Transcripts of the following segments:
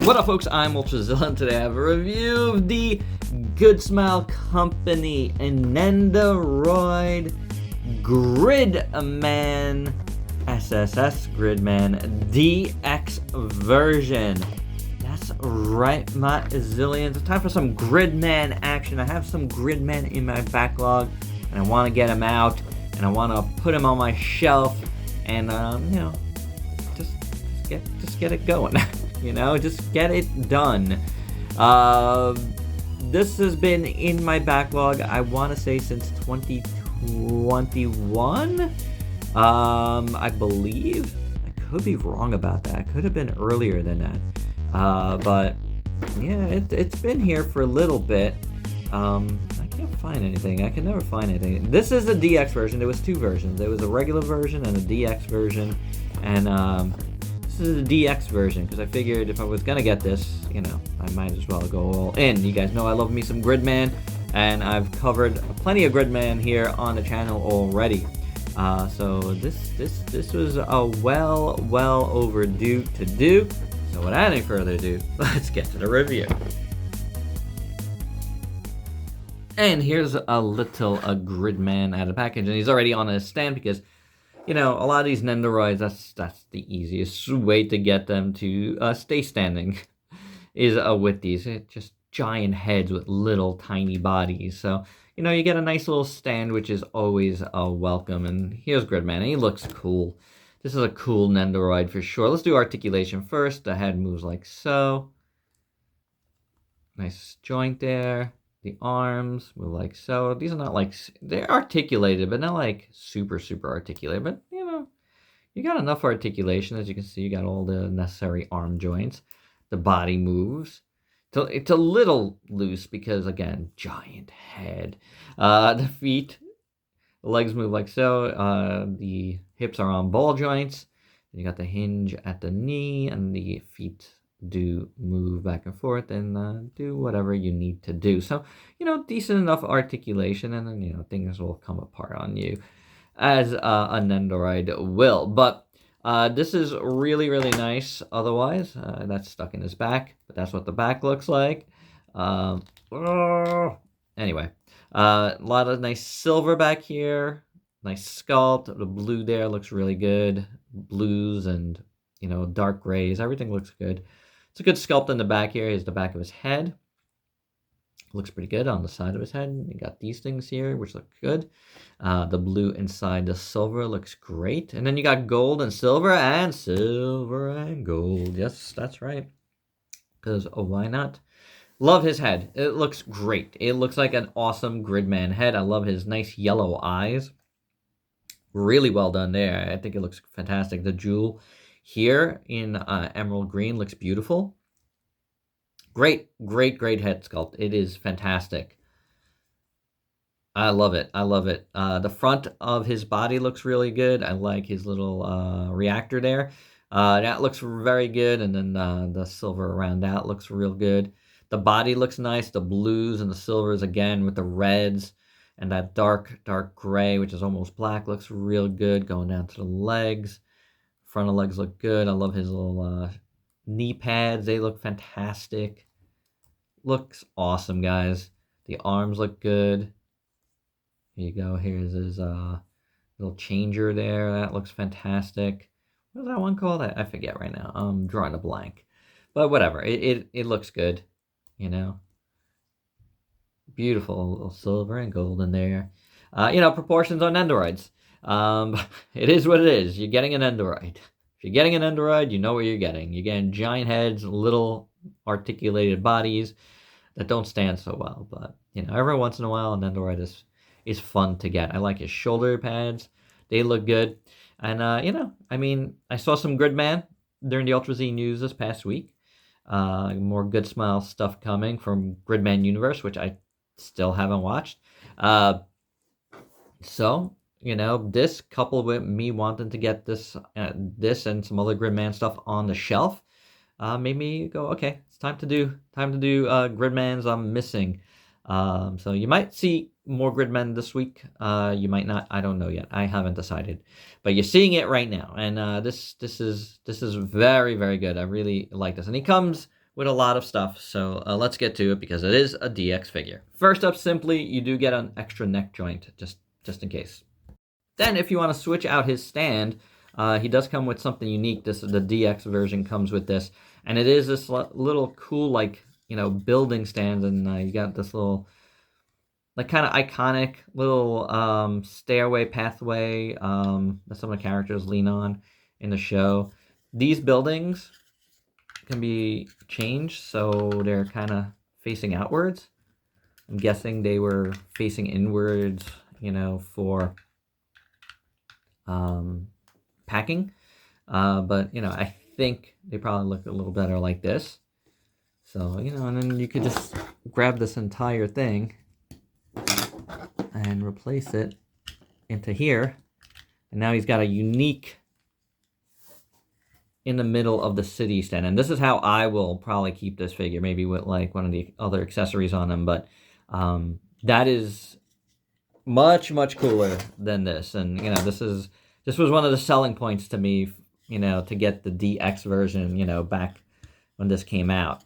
What up, folks? I'm ultrazillatoys, and today I have a review of the GOODSMILE company and Nendoroid GRIDMAN SSSS.GRIDMAN DX version. That's right, my zillions. It's time for some GRIDMAN action. I have some GRIDMAN in my backlog, and I want to get them out, and I want to put them on my shelf, and you know, just get it going. You know, just get it done. This has been in my backlog, I want to say, since 2021. I believe. I could be wrong about that. It could have been earlier than that. But yeah, it's been here for a little bit. I can't find anything. I can never find anything. This is the DX version. There was two versions. There was a regular version and a DX version. And this is the DX version because I figured if I was gonna get this, you know, I might as well go all in. You guys know I love me some GRIDMAN, and I've covered plenty of GRIDMAN here on the channel already. So this was a well overdue to do. So without any further ado, let's get to the review. And here's a little GRIDMAN out of the package, and he's already on his stand because, you know, a lot of these Nendoroids, that's the easiest way to get them to stay standing is with these. Just giant heads with little tiny bodies. So, you know, you get a nice little stand, which is always welcome. And here's GRIDMAN, and he looks cool. This is a cool Nendoroid for sure. Let's do articulation first. The head moves like so. Nice joint there. The arms move like so. These are not like, they're articulated, but not like super articulated. But, you know, you got enough articulation. As you can see, you got all the necessary arm joints. The body moves. It's a little loose because, again, giant head. The feet, the legs move like so. The hips are on ball joints. You got the hinge at the knee, and the feet do move back and forth and do whatever you need to do. So, you know, decent enough articulation, and then, you know, things will come apart on you as a Nendoroid will. But this is really nice. Otherwise, that's stuck in his back, but that's what the back looks like. Anyway, a lot of nice silver back here. Nice sculpt. The blue there looks really good. Blues and, you know, dark grays. Everything looks good. It's a good sculpt in the back here. Here's the back of his head. Looks pretty good on the side of his head. You got these things here, which look good. The blue inside the silver looks great. And then you got gold and silver and gold. Yes, that's right. Because, oh, why not? Love his head. It looks great. It looks like an awesome GRIDMAN head. I love his nice yellow eyes. Really well done there. I think it looks fantastic. The jewel here in emerald green looks beautiful. Great head sculpt. It is fantastic. I love it. The front of his body looks really good. I like his little reactor there. That looks very good. And then the silver around that looks real good. The body looks nice. The blues and the silvers again with the reds. And that dark gray, which is almost black, looks real good. Going down to the legs. Front of legs look good. I love his little knee pads. They look fantastic. Looks awesome, guys. The arms look good. Here you go. Here's his little changer there. That looks fantastic. What does that one called? I forget right now. I'm drawing a blank. But whatever. It looks good, you know. Beautiful little silver and gold in there. You know, proportions on Nendoroids. It is what it is. You're getting an Nendoroid. If you're getting an Nendoroid, you know what you're getting. You're getting giant heads, little articulated bodies that don't stand so well. But, you know, every once in a while, a Nendoroid is fun to get. I like his shoulder pads. They look good. And, you know, I mean, I saw some GRIDMAN during the Ultra Z news this past week. More GOODSMILE stuff coming from GRIDMAN Universe, which I still haven't watched. So, you know, this coupled with me wanting to get this and some other GRIDMAN stuff on the shelf, made me go, okay, it's time to do GRIDMANs I'm missing. So you might see more GRIDMAN this week. You might not. I don't know yet. I haven't decided. But you're seeing it right now, and this is very good. I really like this, and he comes with a lot of stuff. So let's get to it because it is a DX figure. First up, simply, you do get an extra neck joint, just in case. Then if you want to switch out his stand, he does come with something unique. The DX version comes with this, and it is this little cool, like, building stand, and you got this little, like, kind of iconic little stairway pathway that some of the characters lean on in the show. These buildings can be changed so they're kind of facing outwards. I'm guessing they were facing inwards, for packing. But, I think they probably look a little better like this. So, and then you could just grab this entire thing and replace it into here. And now he's got a unique in the middle of the city stand. And this is how I will probably keep this figure, maybe with like one of the other accessories on him. But that is much, much cooler than this. And, this was one of the selling points to me, to get the DX version, back when this came out.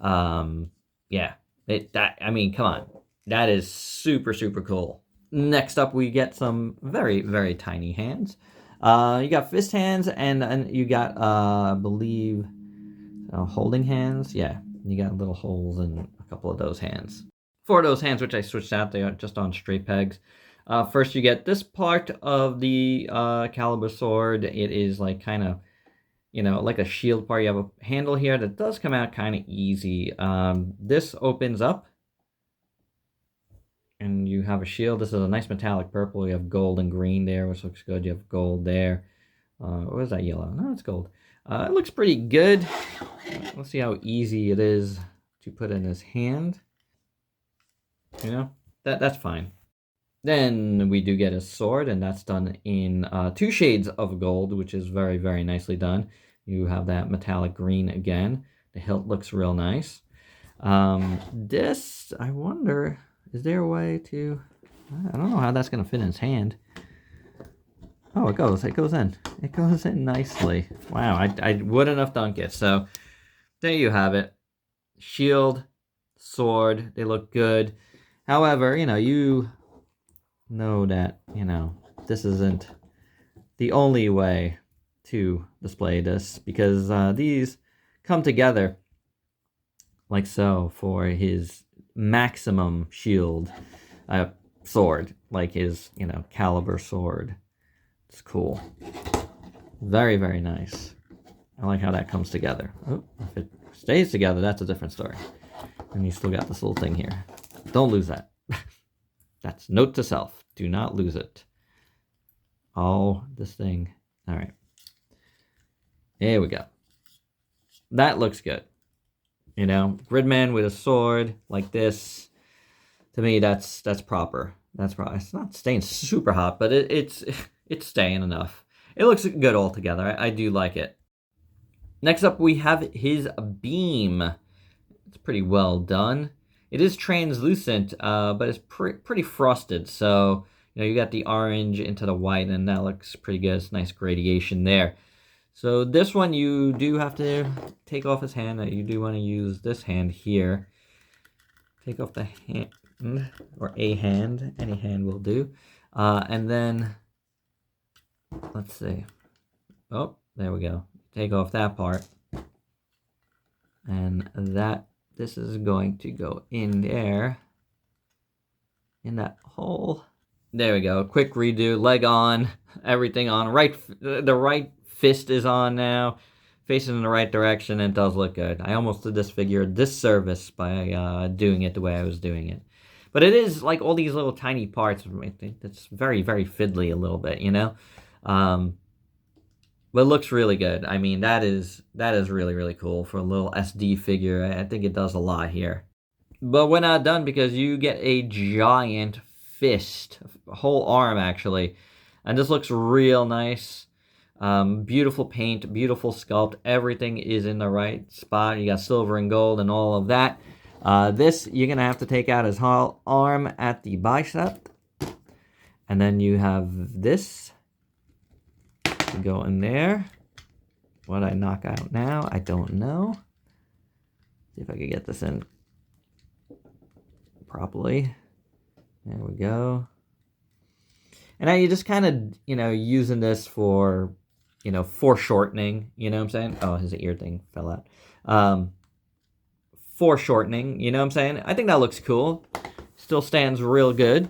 Yeah, I mean, come on. That is super, super cool. Next up, we get some very, very tiny hands. You got fist hands, and you got, I believe, holding hands. Yeah, you got little holes in a couple of those hands. For those hands, which I switched out, they are just on straight pegs. First, you get this part of the caliber sword. It is like kind of, like a shield part. You have a handle here that does come out kind of easy. This opens up, and you have a shield. This is a nice metallic purple. You have gold and green there, which looks good. You have gold there. What is that yellow? No, it's gold. It looks pretty good. Let's see how easy it is to put in his hand. That's fine. Then we do get a sword, and that's done in 2 shades of gold, which is very, very nicely done. You have that metallic green again. The hilt looks real nice. This, I wonder, is there a way to... I don't know how that's going to fit in his hand. Oh, it goes in. It goes in nicely. Wow, I wouldn't have thunk it. So, there you have it. Shield, sword, they look good. However, you know that, this isn't the only way to display this, because these come together like so for his maximum shield sword, like his, caliber sword. It's cool. Very, very nice. I like how that comes together. Oh, if it stays together, that's a different story. And you still got this little thing here. Don't lose that. That's note to self. Do not lose it. Oh, this thing. All right. There we go. That looks good. Gridman with a sword like this. To me, that's proper. That's probably, it's not staying super hot, but it's staying enough. It looks good altogether. I do like it. Next up, we have his beam. It's pretty well done. It is translucent, but it's pretty frosted. So, you got the orange into the white, and that looks pretty good. It's nice gradation there. So this one, you do have to take off his hand. You do want to use this hand here. Take off the hand, or a hand. Any hand will do. And then, let's see. Oh, there we go. Take off that part. And this is going to go in there. In that hole. There we go. Quick redo. Leg on. Everything on. The right fist is on now. Facing in the right direction. It does look good. I almost did this figure a disservice by doing it the way I was doing it. But it is like all these little tiny parts. I think that's very, very fiddly a little bit, But it looks really good. I mean, that is really, really cool for a little SD figure. I think it does a lot here. But we're not done, because you get a giant fist, a whole arm actually. And this looks real nice. Beautiful paint, beautiful sculpt. Everything is in the right spot. You got silver and gold and all of that. This, you're going to have to take out his whole arm at the bicep. And then you have this. Go in there. What I knock out now, I don't know. See if I can get this in properly. There we go. And now you're just kind of, using this for, foreshortening, you know what I'm saying? Oh, his ear thing fell out. Foreshortening, you know what I'm saying? I think that looks cool. Still stands real good.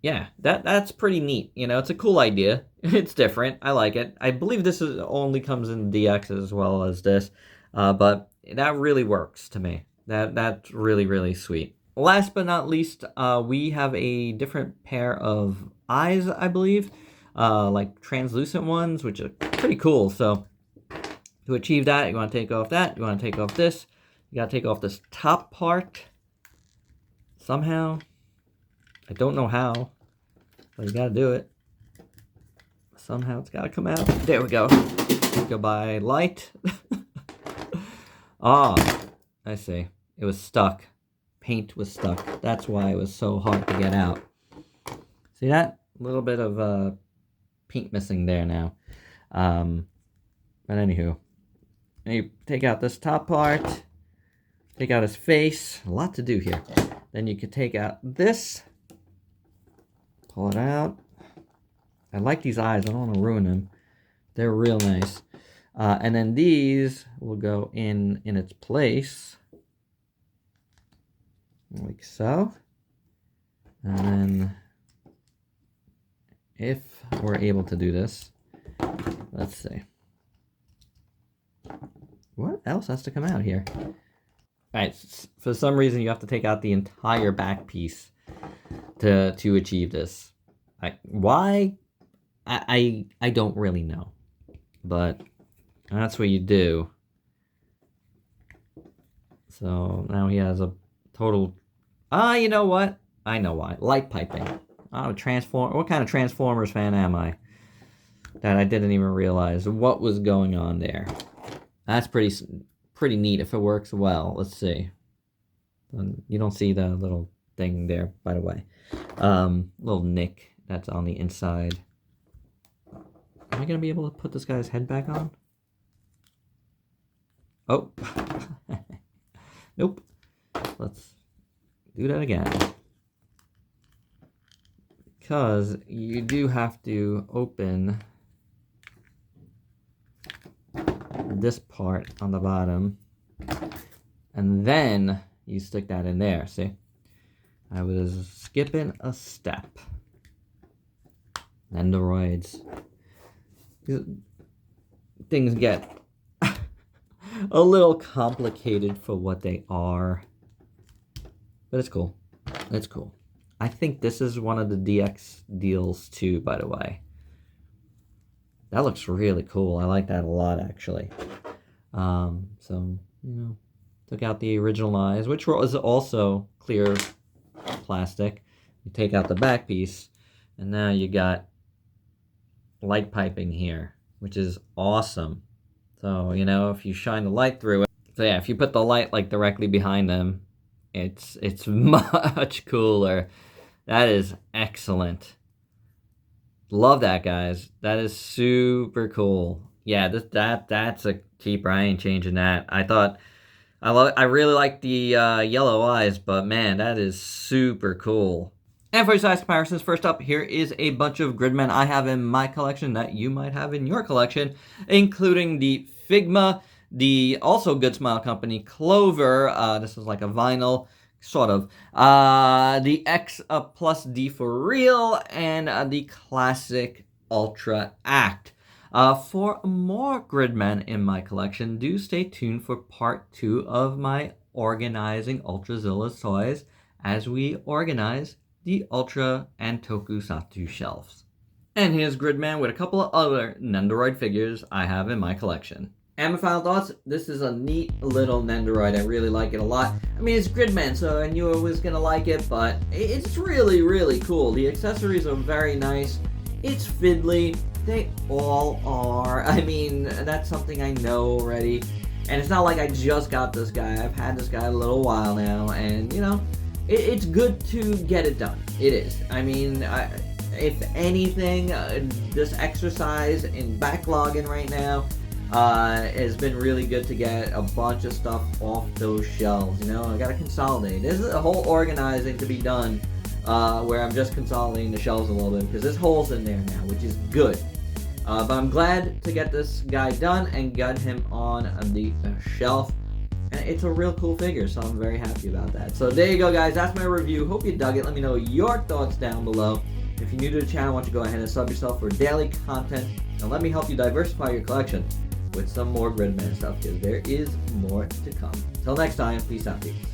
Yeah, that's pretty neat. It's a cool idea. It's different. I like it. I believe this only comes in DX as well as this, but that really works to me. That's really, really sweet. Last but not least, we have a different pair of eyes, I believe, like translucent ones, which are pretty cool. So to achieve that, you want to take off that. You want to take off this. You got to take off this top part somehow. I don't know how, but you got to do it. Somehow it's got to come out. There we go. Goodbye, light. Ah, I see. It was stuck. Paint was stuck. That's why it was so hard to get out. See that? A little bit of paint missing there now. But anywho, you take out this top part. Take out his face. A lot to do here. Then you could take out this. Pull it out. I like these eyes. I don't want to ruin them. They're real nice. And then these will go in its place. Like so. And then if we're able to do this, let's see. What else has to come out here? Alright, for some reason you have to take out the entire back piece to achieve this. Why? I don't really know. But that's what you do. So now he has a total... you know what? I know why. Light piping. What kind of Transformers fan am I? That I didn't even realize what was going on there. That's pretty neat if it works well. Let's see. You don't see the little thing there, by the way. Little nick that's on the inside. Am I going to be able to put this guy's head back on? Oh. Nope. Let's do that again. Because you do have to open this part on the bottom. And then you stick that in there, see? I was skipping a step. Nendoroids. Things get a little complicated for what they are. But it's cool. It's cool. I think this is one of the DX deals too, by the way. That looks really cool. I like that a lot, actually. So, took out the original eyes, which was also clear plastic. You take out the back piece, and now you got light piping here, which is awesome. So, if you shine the light through it. So yeah, if you put the light like directly behind them, it's much cooler. That is excellent. Love that, guys. That is super cool. Yeah, that's a keeper. I ain't changing that. I really like the yellow eyes, but man, that is super cool. And for your size comparisons, first up, here is a bunch of Gridman I have in my collection that you might have in your collection, including the Figma, the also GOODSMILE company Clover. This is like a vinyl, sort of. The X Plus D for real, and the classic Ultra Act. For more Gridman in my collection, do stay tuned for part 2 of my organizing ultrazillatoys as we organize the Ultra and Tokusatsu shelves. And here's Gridman with a couple of other Nendoroid figures I have in my collection. And my final thoughts, this is a neat little Nendoroid. I really like it a lot. I mean, it's Gridman, so I knew I was going to like it, but it's really, really cool. The accessories are very nice. It's fiddly. They all are. I mean, that's something I know already. And it's not like I just got this guy. I've had this guy a little while now, and, it's good to get it done. It is. I mean, if anything, this exercise in backlogging right now, It's been really good to get a bunch of stuff off those shelves. You know, I gotta consolidate. There's a whole organizing to be done, where I'm just consolidating the shelves a little bit because there's holes in there now, which is good. But I'm glad to get this guy done and get him on the shelf. And it's a real cool figure, so I'm very happy about that. So there you go, guys. That's my review. Hope you dug it. Let me know your thoughts down below. If you're new to the channel, why don't you go ahead and sub yourself for daily content. And let me help you diversify your collection with some more Gridman stuff, because there is more to come. Till next time, peace out, peeps.